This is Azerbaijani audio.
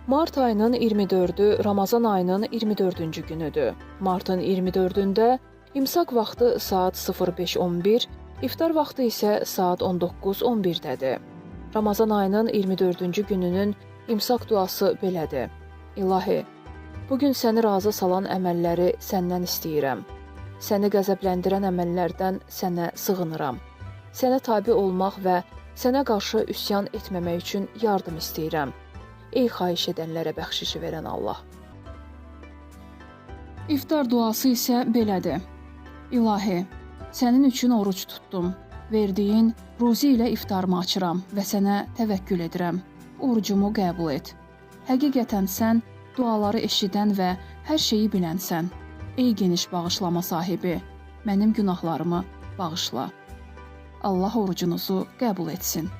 Mart ayının 24-ü Ramazan ayının 24-cü günüdür. Martın 24-də imsak vaxtı saat 05:11, iftar vaxtı isə saat 19:11-dədir. Ramazan ayının 24-cü gününün imsak duası belədir. İlahi, bugün səni razı salan əməlləri səndən istəyirəm. Səni qəzəbləndirən əməllərdən sənə sığınıram. Sənə tabe olmaq və sənə qarşı üsyan etməmək üçün yardım istəyirəm. Ey xahiş edənlərə bəxşişi verən Allah. İftar duası isə belədir. İlahi, sənin üçün oruç tutdum. Verdiyin ruzi ilə iftarımı açıram və sənə təvəkkül edirəm. Orucumu qəbul et. Həqiqətən sən duaları eşidən və hər şeyi bilənsən. Ey geniş bağışlama sahibi, mənim günahlarımı bağışla. Allah orucunuzu qəbul etsin.